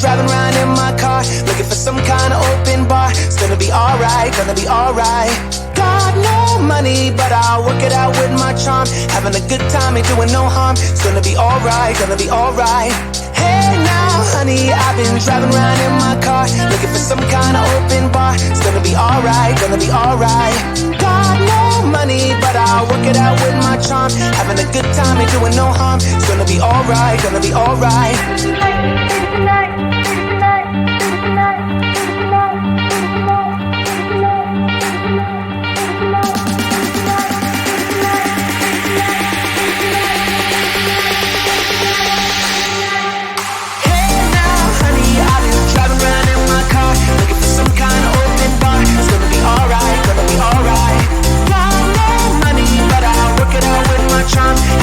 Driving around in my car, looking for some kind of open bar. It's gonna be alright, gonna be alright. Got no money, but I'll work it out with my charm. Having a good time, ain't doing no harm. It's gonna be alright, gonna be alright. Hey now, honey, I've been driving around in my car, looking for some kind of open bar. It's gonna be alright, gonna be alright. Got no money, but I'll work it out with my charm. Having a good time, ain't doing no harm. It's gonna be alright, gonna be alright.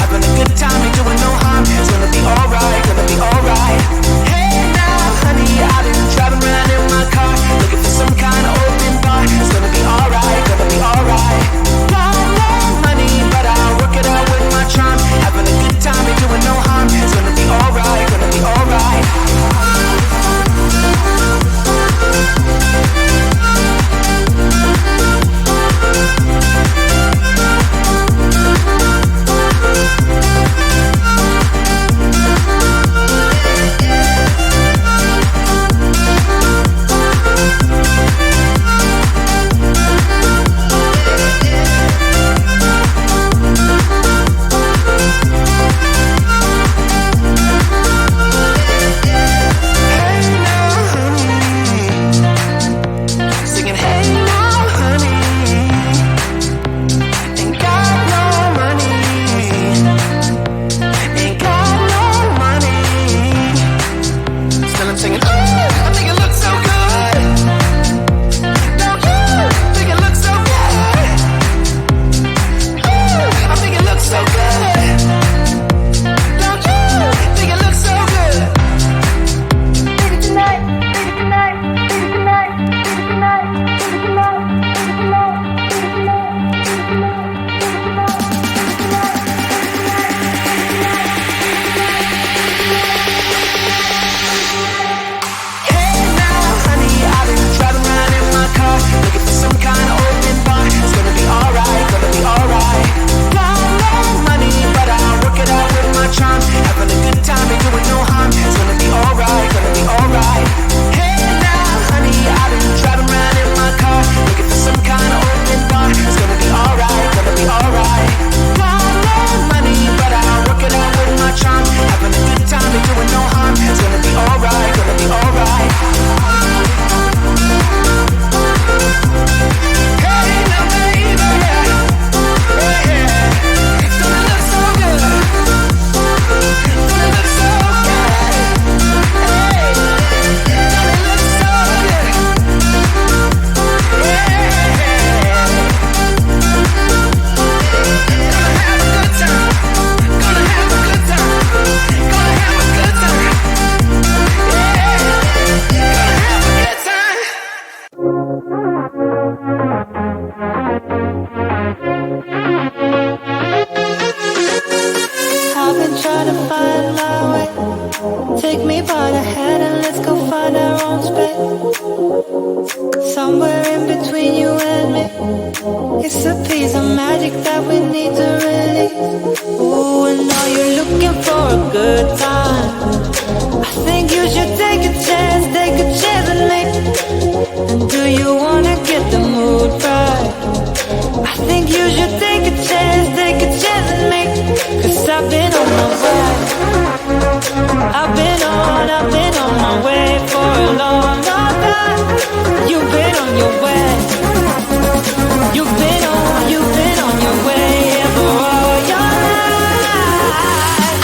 Having a good time, ain't doing no harm. It's gonna be alright, gonna be alright. Hey now. fate. Somewhere in between you and me, it's a piece of magic that we need to release. Ooh, and now you're looking for a good time. I think you should take a chance with me. And do you wanna get the mood right? I think you should take a chance with me. 'Cause I've been on my way. I've been on my way for a long, long time. You've been on your way. You've been on your way for all your life.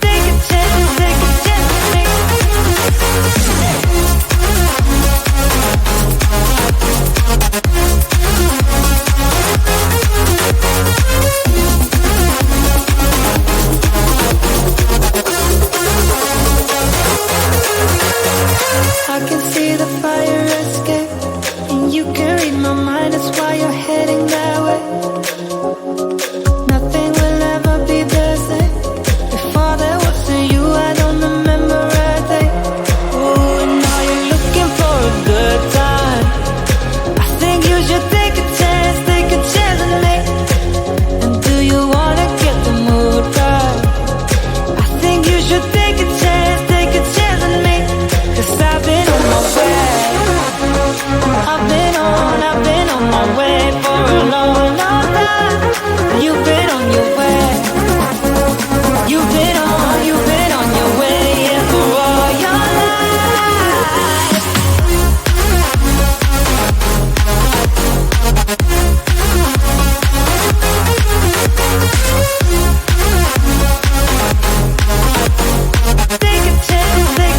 Take a chance with me. I can see the fire escape, and you can read my mind, that's why you're heading that way. Nothing will ever be the same. Before there was a you, I don't remember a day. Oh, and now you're looking for a good time. I think you should take a chance with me. And do you wanna get the mood right? I think you should take a chance with me. 'Cause I've been on my way. I've been on my way for a long, long time. You've been on your way. You've been on your way, yeah, for all your life. Take a chance with me.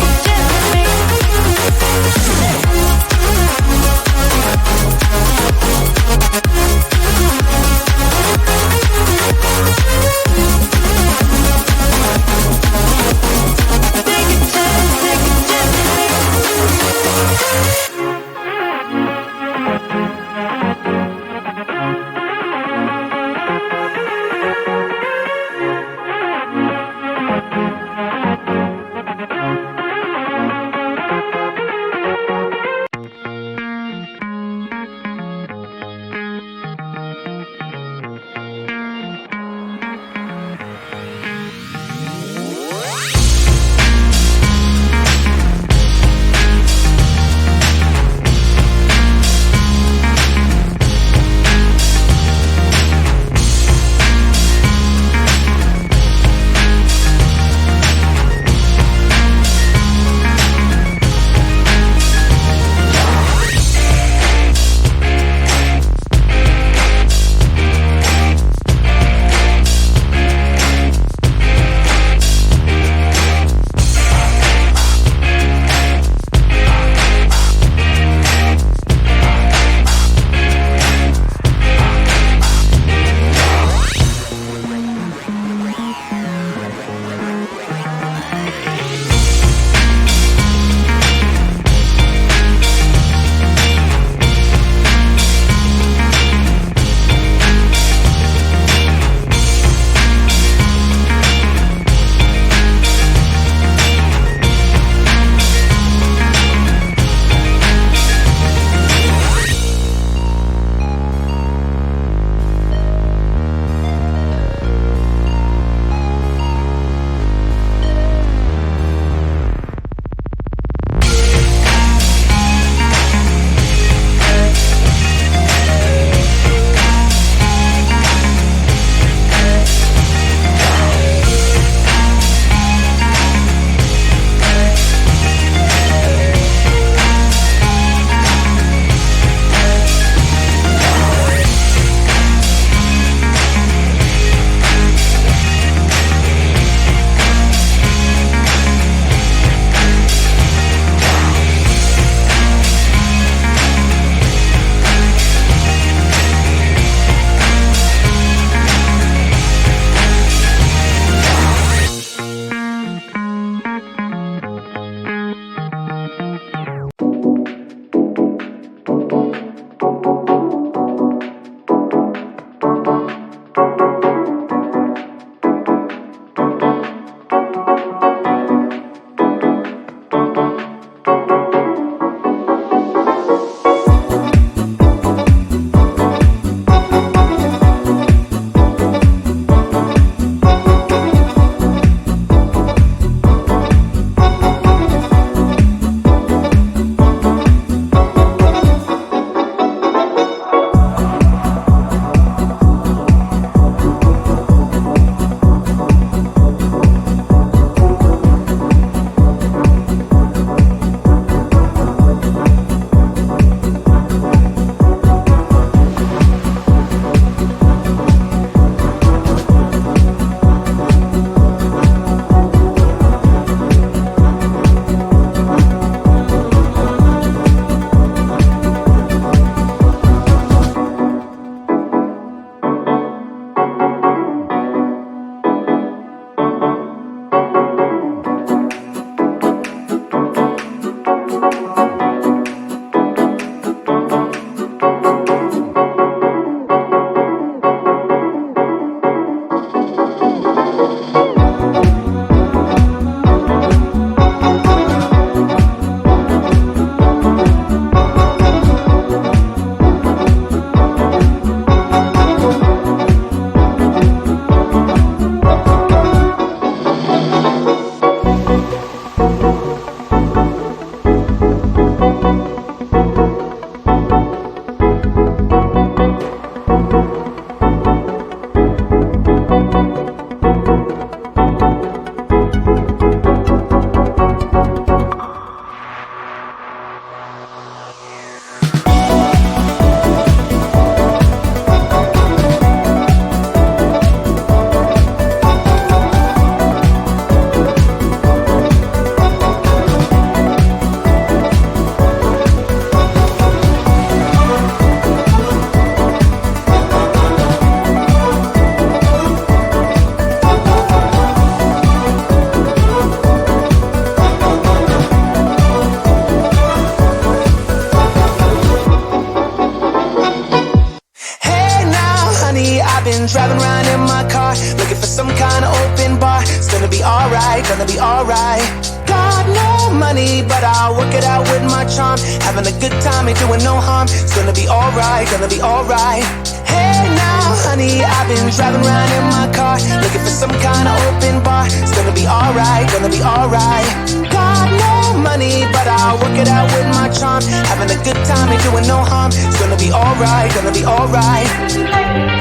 been driving around in my car, looking for some kind of open bar. It's gonna be alright, gonna be alright. Got no money, but I'll work it out with my charm. Having a good time, ain't doing no harm. It's gonna be alright, gonna be alright. Hey now, honey, I've been driving around in my car, looking for some kind of open bar. It's gonna be alright, gonna be alright. Got no money, but I'll work it out with my charm. Having a good time, ain't doing no harm. It's gonna be alright, gonna be alright.